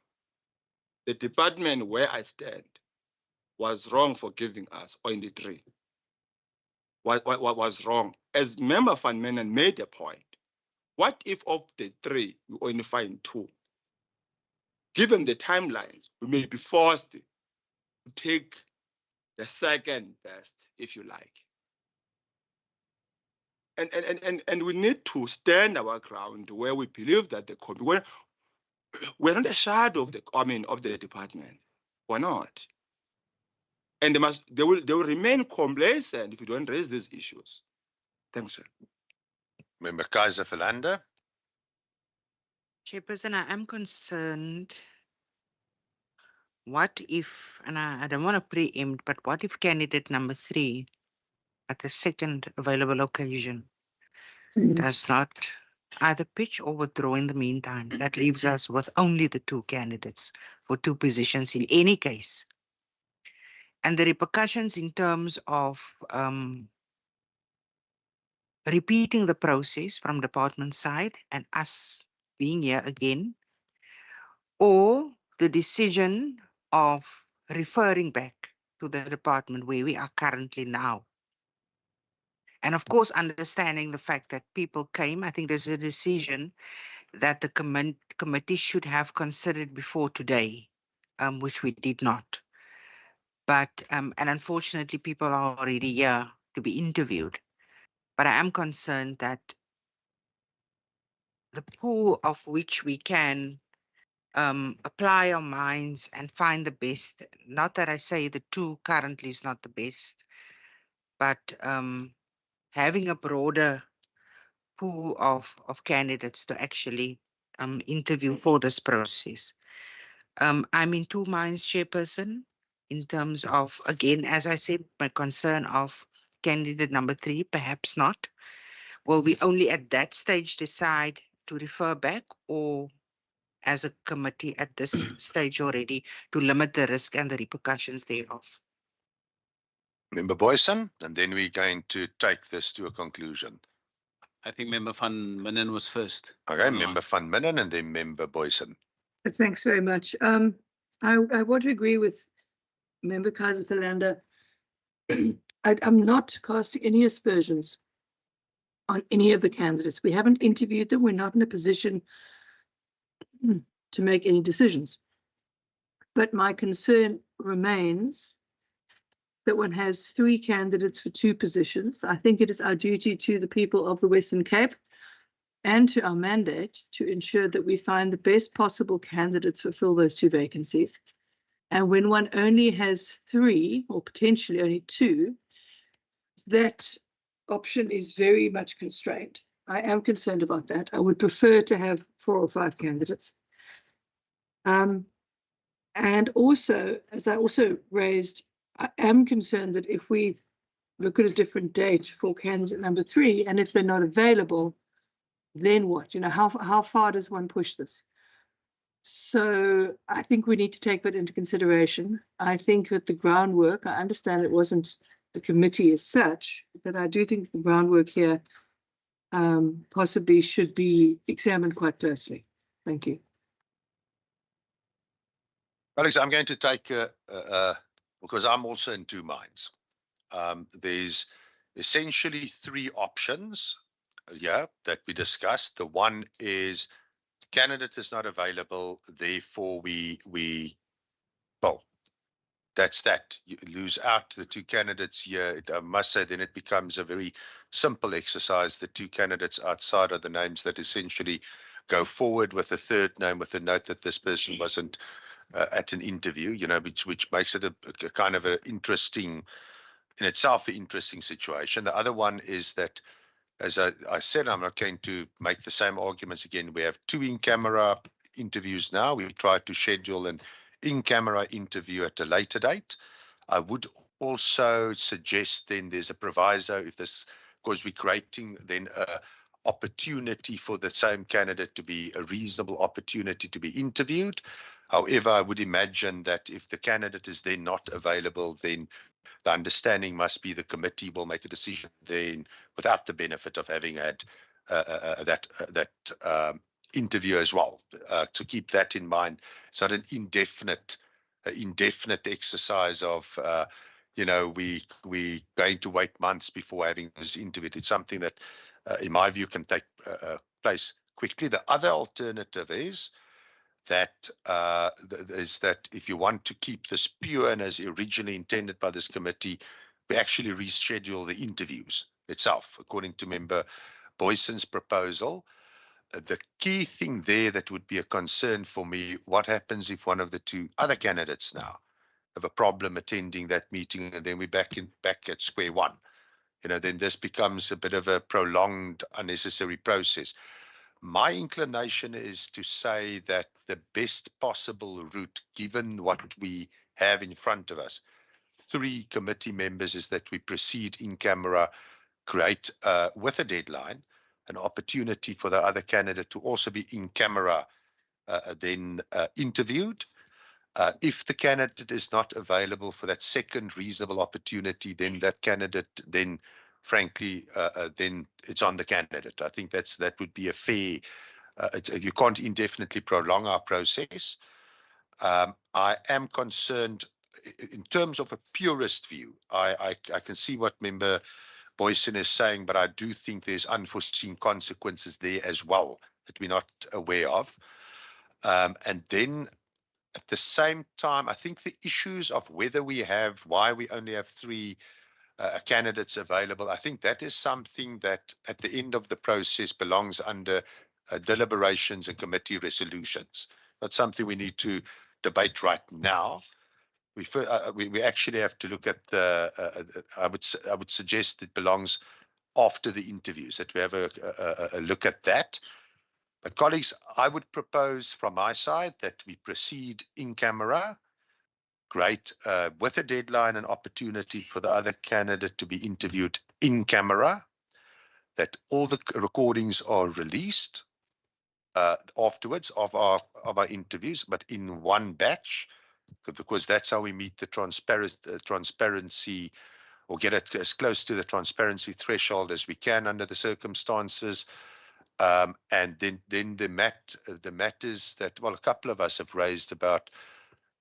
the department where I stand was wrong for giving us only 3. What was wrong? As Member Van Menen made a point, what if of the 3, we only find 2? Given the timelines, we may be forced to take the second best, if you like. And we need to stand our ground where we believe that the we're not a shadow of the department. We're not. and they will remain complacent if you don't raise these issues. Thanks, sir. Member Kaiser Philander. Chairperson, I am concerned. What if, and I don't want to preempt, but what if candidate number 3 at the second available occasion does not either pitch or withdraw in the meantime? That leaves us with only the 2 candidates for 2 positions in any case. And the repercussions in terms of repeating the process from department side and us being here again, or the decision of referring back to the department where we are currently now. And of course, understanding the fact that people came, I think there's a decision that the committee should have considered before today, which we did not. But, and unfortunately, people are already here to be interviewed. But I am concerned that the pool of which we can apply our minds and find the best, not that I say the 2 currently is not the best, but having a broader pool of candidates to actually interview for this process. I'm in 2 minds, Chairperson, in terms of, again, as I said, my concern of candidate number 3, perhaps not. Will we only at that stage decide to refer back, or as a committee at this stage already to limit the risk and the repercussions thereof? Member Boyson, and then we're going to take this to a conclusion. I think Member van Minen was first. Okay, Member van Minen and then Member Boyson. Thanks very much. I want to agree with Member Kaiser Philander. I'm not casting any aspersions on any of the candidates. We haven't interviewed them. We're not in a position to make any decisions. But my concern remains that one has 3 candidates for 2 positions. I think it is our duty to the people of the Western Cape and to our mandate to ensure that we find the best possible candidates to fill those 2 vacancies. And when one only has 3, or potentially only 2, that option is very much constrained. I am concerned about that. I would prefer to have 4 or 5 candidates. And also, as I also raised, I am concerned that if we look at a different date for candidate number 3, and if they're not available, then what? You know, how far does one push this? So I think we need to take that into consideration. I think that the groundwork, I understand it wasn't the committee as such, but I do think the groundwork here possibly should be examined quite closely. Thank you. Alex, I'm going to take, because I'm also in 2 minds. There's essentially 3 options, that we discussed. The one is candidate is not available, therefore well, that's that. You lose out the 2 candidates here. I must say then it becomes a very simple exercise. The 2 candidates outside are the names that essentially go forward with a 3rd name with a note that this person wasn't at an interview, you know, which makes it a kind of an interesting, in itself, an interesting situation. The other one is that, as I said, I'm not going to make the same arguments again. We have 2 in-camera interviews now. We try to schedule an in-camera interview at a later date. I would also suggest then there's a proviso, if this, because we're creating then a opportunity for the same candidate to be a reasonable opportunity to be interviewed. However, I would imagine that if the candidate is then not available, then the understanding must be the committee will make a decision then without the benefit of having had that interview as well. To keep that in mind, it's not an indefinite exercise of, you know, we going to wait months before having this interview. It's something that, in my view, can take place quickly. The other alternative is that if you want to keep this pure and as originally intended by this committee, we actually reschedule the interviews itself, according to Member Boyson's proposal. The key thing there that would be a concern for me, what happens if one of the 2 other candidates now have a problem attending that meeting, and then we're back at square one. Then this becomes a bit of a prolonged, unnecessary process. My inclination is to say that the best possible route, given what we have in front of us, 3 committee members, is that we proceed in camera, create with a deadline, an opportunity for the other candidate to also be in camera, then interviewed. If the candidate is not available for that second reasonable opportunity, then that candidate, then frankly, then it's on the candidate. I think that would be a fair. You can't indefinitely prolong our process. I am concerned in terms of a purist view. I can see what Member Boyson is saying, but I do think there's unforeseen consequences there as well that we're not aware of. And then at the same time, I think the issues of why we only have 3 candidates available, I think that is something that at the end of the process belongs under deliberations and committee resolutions. That's something we need to debate right now. We actually have to look at I would suggest it belongs after the interviews, that we have a look at that. But colleagues, I would propose from my side that we proceed in camera, great, with a deadline and opportunity for the other candidate to be interviewed in camera, that all the recordings are released afterwards of our interviews, but in one batch, because that's how we meet the transparency, or get it as close to the transparency threshold as we can under the circumstances. And then the matters that, well, a couple of us have raised about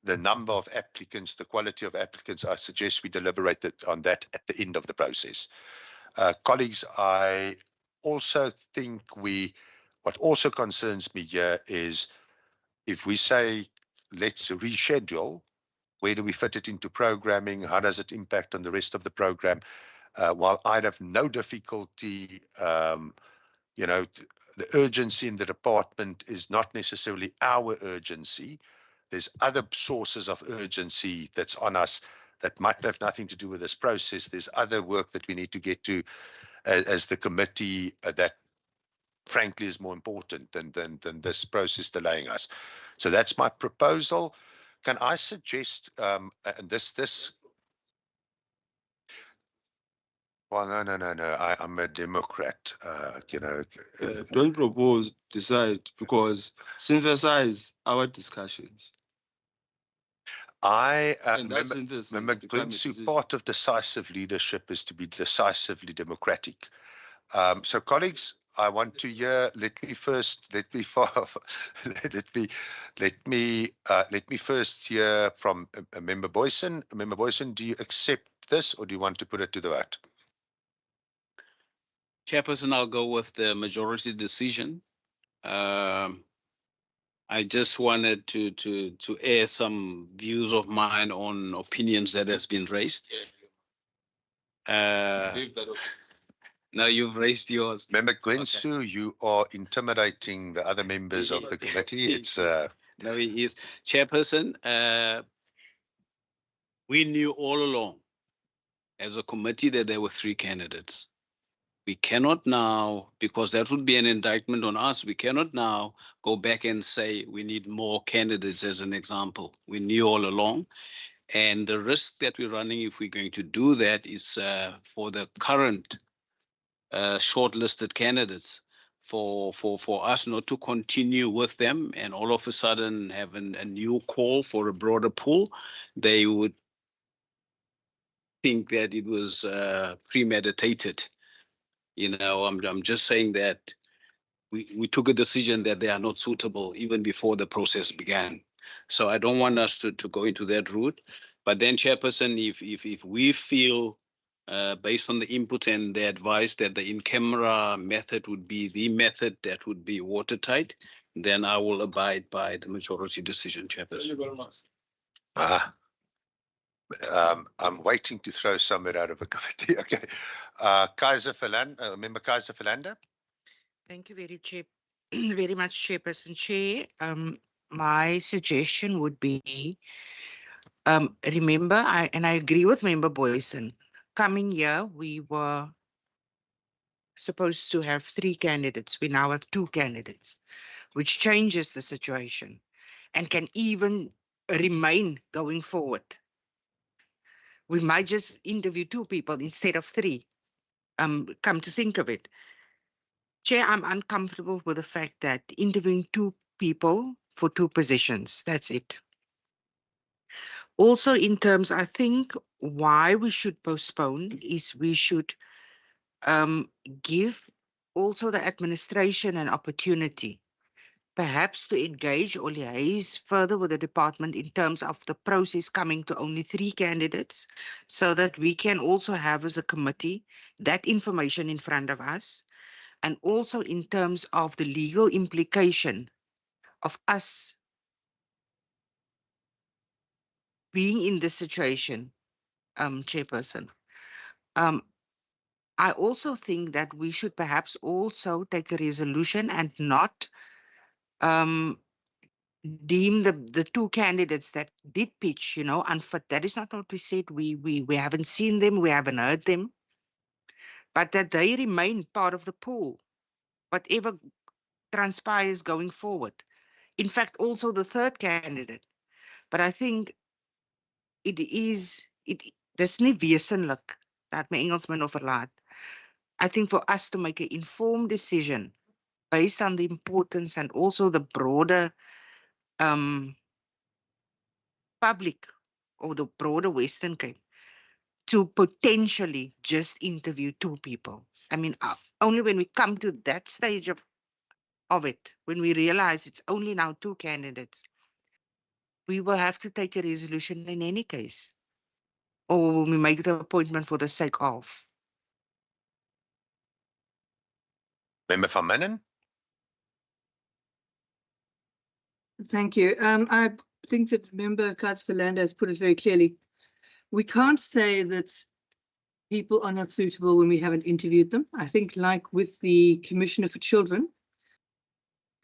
the number of applicants, the quality of applicants, I suggest we deliberate on that at the end of the process. Colleagues, I also think what also concerns me here is if we say, let's reschedule, where do we fit it into programming? How does it impact on the rest of the program? While I'd have no difficulty, the urgency in the department is not necessarily our urgency. There's other sources of urgency that's on us that might have nothing to do with this process. There's other work that we need to get to as the committee that frankly is more important than this process delaying us. So that's my proposal. Can I suggest, and this, well, no. I'm a Democrat, Don't propose, decide, because synthesize our discussions. I And that remember, synthesis become a Gwensu, decision. part of decisive leadership is to be decisively democratic. So colleagues, I want to hear, let me first hear from Member Boyson. Member Boyson, do you accept this, or do you want to put it to the vote? Chairperson, I'll go with the majority decision. I just wanted to air some views of mine on opinions that has been raised. Now you've raised yours. Member Gwensu, you are intimidating the other members of the committee. It's No, he is. Chairperson, we knew all along as a committee that there were 3 candidates. We cannot now, because that would be an indictment on us, we cannot now go back and say we need more candidates as an example. We knew all along. And the risk that we're running if we're going to do that is for the current shortlisted candidates, for us not to continue with them and all of a sudden have a new call for a broader pool. They would think that it was premeditated. I'm just saying that we took a decision that they are not suitable even before the process began. So I don't want us to go into that route. But then, Chairperson, if we feel, based on the input and the advice, that the in-camera method would be the method that would be watertight, then I will abide by the majority decision, Chairperson. I'm waiting to throw somewhere out of a committee. Okay. Member Kaiser Philander. Thank you very much, Chairperson. Chair, my suggestion would be Remember, I agree with Member Boyson. Coming here, we were supposed to have 3 candidates. We now have 2 candidates, which changes the situation and can even remain going forward. We might just interview 2 people instead of 3. Come to think of it. Chair, I'm uncomfortable with the fact that interviewing 2 people for 2 positions, that's it. Also, in terms, I think why we should postpone is we should give also the administration an opportunity, perhaps to engage or liaise further with the department in terms of the process coming to only 3 candidates, so that we can also have as a committee that information in front of us, and also in terms of the legal implication of us being in this situation, Chairperson. I also think that we should perhaps also take a resolution and not deem the 2 candidates that did pitch, unfit. That is not what we said. We haven't seen them, we haven't heard them, but that they remain part of the pool, whatever transpires going forward. In fact, also the 3rd candidate. But I think dis nie wesenlik dat my Engelsman overlaat. I think for us to make an informed decision based on the importance and also the broader public or the broader Western Cape, to potentially just interview 2 people. I mean, only when we come to that stage of it, when we realize it's only now 2 candidates, we will have to take a resolution in any case. Or we make the appointment for the sake of. Member van Manen? Thank you. I think that Member Katz-Verlander has put it very clearly. We can't say that people are not suitable when we haven't interviewed them. I think, like with the Commissioner for Children,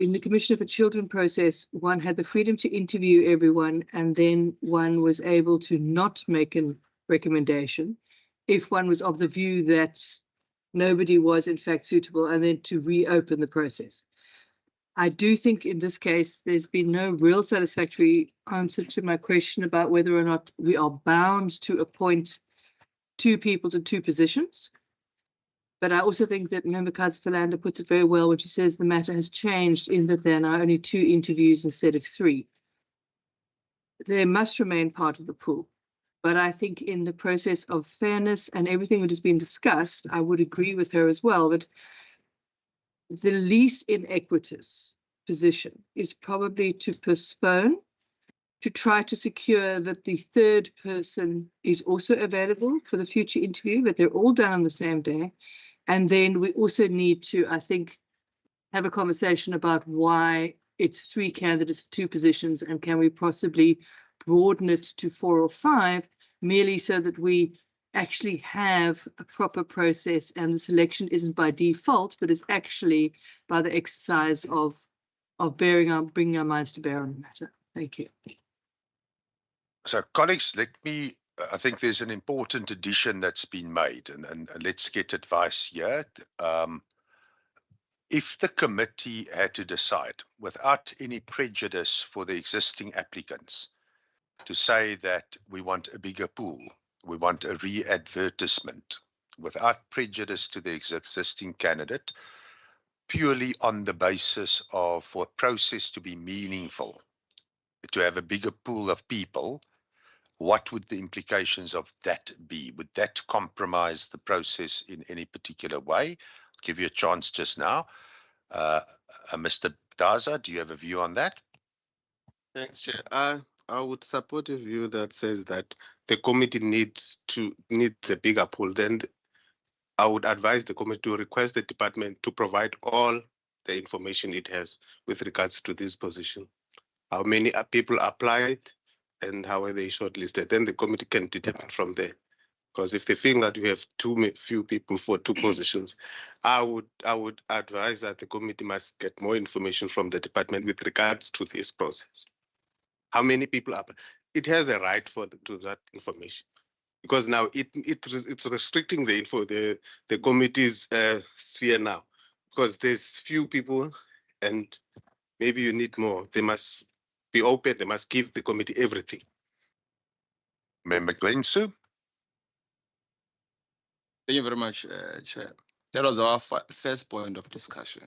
in the Commissioner for Children process, one had the freedom to interview everyone, and then one was able to not make a recommendation if one was of the view that nobody was in fact suitable, and then to reopen the process. I do think in this case, there's been no real satisfactory answer to my question about whether or not we are bound to appoint 2 people to 2 positions. But I also think that Member Katz-Verlander puts it very well when she says the matter has changed in that there are now only 2 interviews instead of 3. They must remain part of the pool. But I think in the process of fairness and everything that has been discussed, I would agree with her as well that the least inequitous position is probably to postpone, to try to secure that the 3rd person is also available for the future interview, but they're all done on the same day. And then we also need to, I think, have a conversation about why it's 3 candidates for 2 positions, and can we possibly broaden it to 4 or 5, merely so that we actually have a proper process and the selection isn't by default, but is actually by the exercise of bringing our minds to bear on the matter. Thank you. So, colleagues, I think there's an important addition that's been made, and let's get advice here. If the committee had to decide, without any prejudice for the existing applicants, to say that we want a bigger pool, we want a re-advertisement, without prejudice to the existing candidate, purely on the basis of for a process to be meaningful, to have a bigger pool of people, what would the implications of that be? Would that compromise the process in any particular way? I'll give you a chance just now. Mr. Daza, do you have a view on that? Thanks, Chair. I would support a view that says that the committee needs a bigger pool. Then I would advise the committee to request the department to provide all the information it has with regards to this position. How many people applied and how are they shortlisted? Then the committee can determine from there. Because if they think that you have too few people for 2 positions, I would advise that the committee must get more information from the department with regards to this process. How many people are? it has a right to that information, because now it's restricting the committee's sphere now, because there's few people and maybe you need more. They must be open. They must give the committee everything. Member Glensu. Thank you very much, Chair. That was our first point of discussion.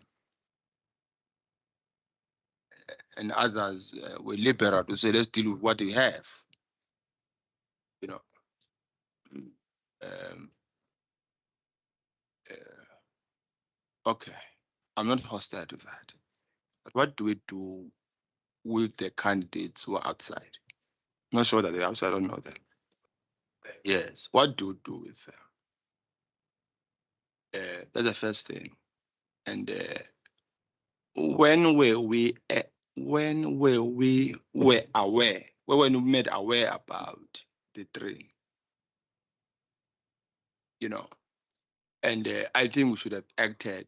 And others were liberal to say, let's deal with what we have. You know. Okay, I'm not hostile to that. But what do we do with the candidates who are outside? I'm not sure that they're outside, I don't know them. Yes, what do we do with them? That's the first thing. And when were we aware, when we made aware about the train? You know, and I think we should have acted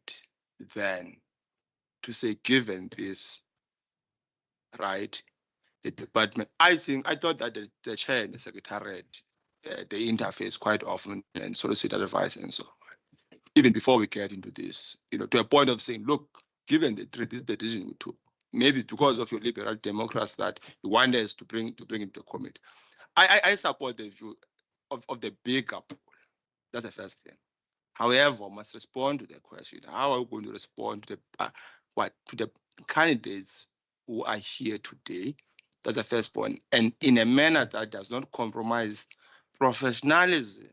then to say, given this, right, the department. I thought that the chair and the secretariat, they interface quite often and solicit advice and so on. Even before we get into this, you know, to a point of saying, look, given this the decision we took, maybe because of your liberal democrats that you want us to bring into the committee. I support the view of the bigger pool. That's the first thing. However, we must respond to the question. How are we going to respond to the candidates who are here today? That's the first point. And in a manner that does not compromise professionalism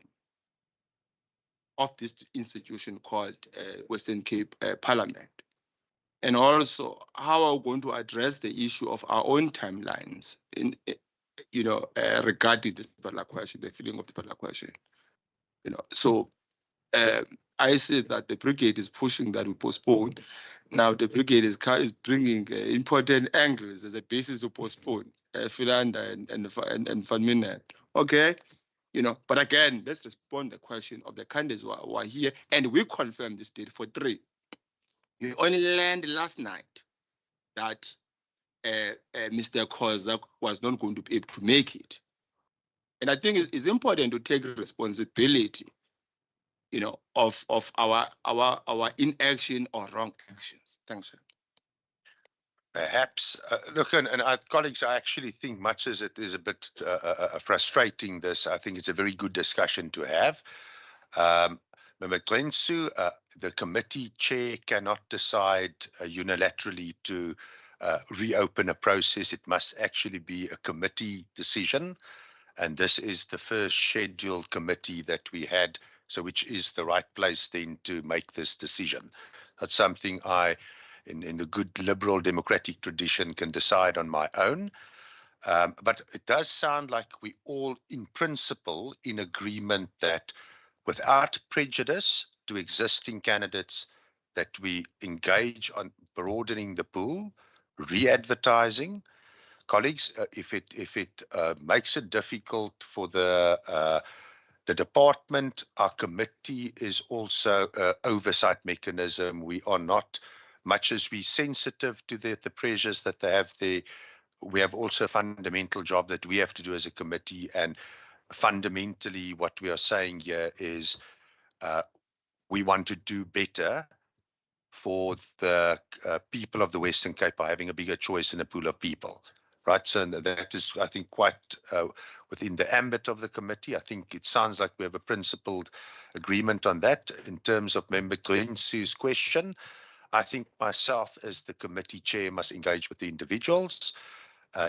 of this institution called Western Cape Parliament. And also, how are we going to address the issue of our own timelines in, regarding this particular question, the filling of the particular question? You know, so I see that the brigade is pushing that we postpone. Now the brigade is bringing important angles as a basis to postpone. Philanda and Van Minen. Okay, you know. But again, let's respond to the question of the candidates who are here, and we confirm this date for 3. We only learned last night that Mr. Kozak was not going to be able to make it, and I think it's important to take responsibility, you know, of our inaction or wrong actions. Thanks, sir. Perhaps, look, and our colleagues, I actually think much as it is a bit frustrating, this, I think it's a very good discussion to have. Member Glensu, the committee chair cannot decide unilaterally to reopen a process. It must actually be a committee decision. And this is the first scheduled committee that we had, so which is the right place then to make this decision. That's something I, in the good liberal democratic tradition, can decide on my own. But it does sound like we all, in principle, in agreement that without prejudice to existing candidates, that we engage on broadening the pool, re-advertising. Colleagues, if it makes it difficult for the department, our committee is also an oversight mechanism. We are not, much as we're sensitive to the pressures that they have there, we have also a fundamental job that we have to do as a committee. And fundamentally, what we are saying here is we want to do better for the people of the Western Cape by having a bigger choice in a pool of people. Right, so that is, I think, quite within the ambit of the committee. I think it sounds like we have a principled agreement on that. In terms of Member Glensu's question, I think myself as the committee chair must engage with the individuals,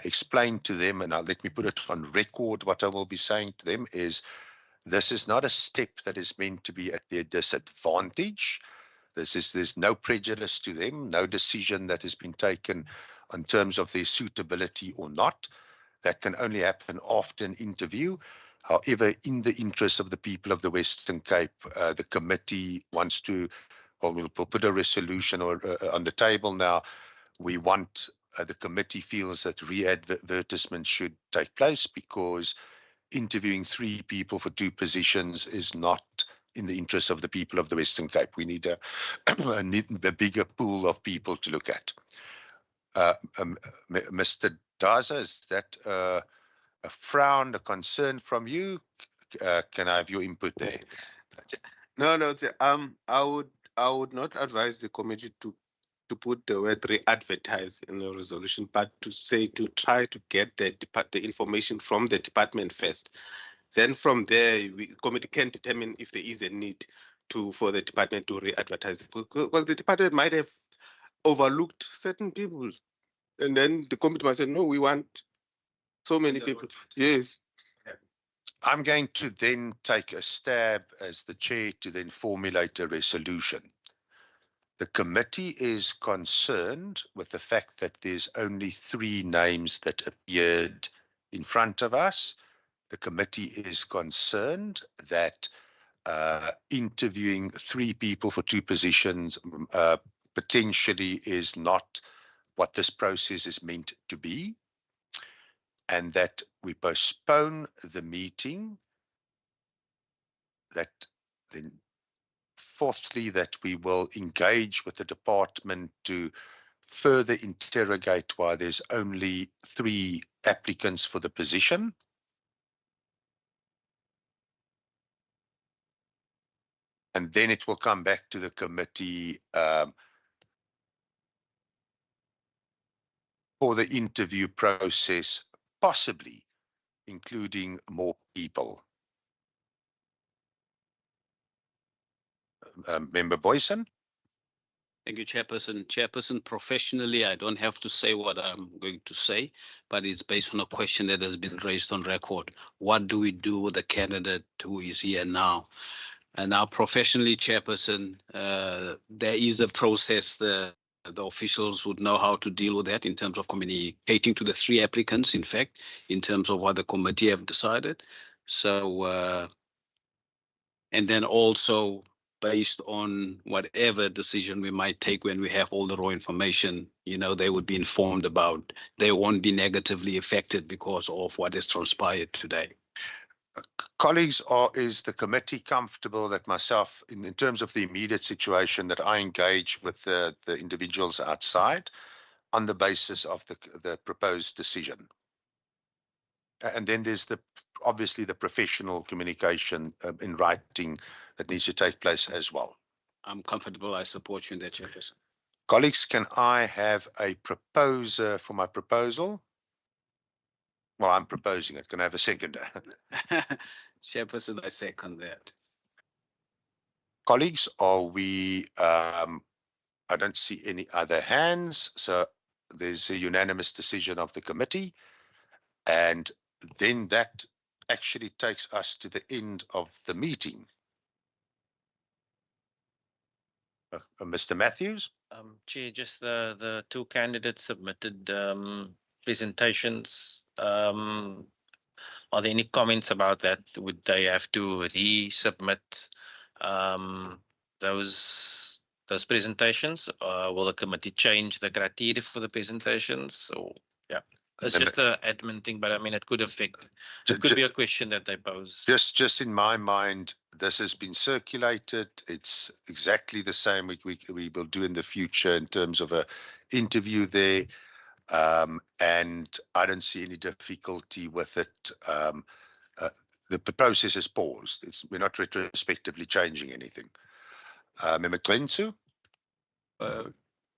explain to them, and let me put it on record, what I will be saying to them is, this is not a step that is meant to be at their disadvantage. There's no prejudice to them, no decision that has been taken in terms of their suitability or not. That can only happen after an interview. However, in the interest of the people of the Western Cape, the committee wants to, well, we'll put a resolution on the table now. We want, the committee feels that re-advertisement should take place because interviewing 3 people for 2 positions is not in the interest of the people of the Western Cape. We need a bigger pool of people to look at. Mr. Daza, is that a frown, a concern from you? Can I have your input there? No, I would not advise the committee to put the word re-advertise in the resolution, but to say to try to get the information from the department first. Then from there, the committee can determine if there is a need for the department to re-advertise. Because the department might have overlooked certain people, and then the committee might say, no, we want so many people. Yes. I'm going to then take a stab as the chair to then formulate a resolution. The committee is concerned with the fact that there's only 3 names that appeared in front of us. The committee is concerned that interviewing 3 people for 2 positions potentially is not what this process is meant to be, and that we postpone the meeting. That then, fourthly, that we will engage with the department to further interrogate why there's only 3 applicants for the position. And then it will come back to the committee for the interview process, possibly including more people. Member Boyson? Thank you, Chairperson. Chairperson, professionally, I don't have to say what I'm going to say, but it's based on a question that has been raised on record. What do we do with the candidate who is here now? And now, professionally, Chairperson, there is a process. The officials would know how to deal with that in terms of communicating to the 3 applicants, in fact, in terms of what the committee have decided. So, and then also, based on whatever decision we might take when we have all the raw information, you know, they would be informed about, they won't be negatively affected because of what has transpired today. Colleagues, is the committee comfortable that myself, in terms of the immediate situation, that I engage with the individuals outside on the basis of the proposed decision? And then there's obviously the professional communication in writing that needs to take place as well. I'm comfortable. I support you in that, Chairperson. Colleagues, can I have a proposer for my proposal? Well, I'm proposing it. Can I have a seconder? Chairperson, I second that. Colleagues, are we, I don't see any other hands, so there's a unanimous decision of the committee, and then that actually takes us to the end of the meeting. Mr. Matthews? Chair, just the 2 candidates submitted presentations. Are there any comments about that? Would they have to resubmit those presentations? Will the committee change the criteria for the presentations? So yeah, it's just an admin thing, but I mean, it could affect. It could be a question that they pose. Just in my mind, this has been circulated. It's exactly the same we will do in the future in terms of a interview there. And I don't see any difficulty with it. The process is paused. We're not retrospectively changing anything. Member Glensu?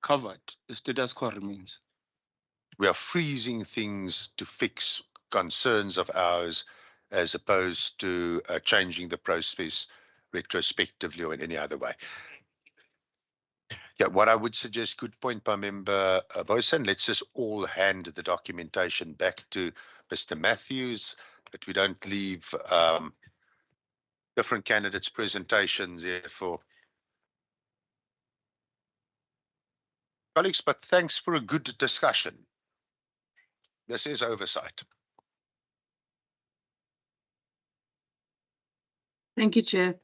Covered. The status quo remains. We are freezing things to fix concerns of ours as opposed to changing the process retrospectively or in any other way. Yeah, what I would suggest, good point by Member Boyson, let's just all hand the documentation back to Mr. Matthews, that we don't leave different candidates' presentations here for colleagues, but thanks for a good discussion. This is Oversight. Thank you, Chair.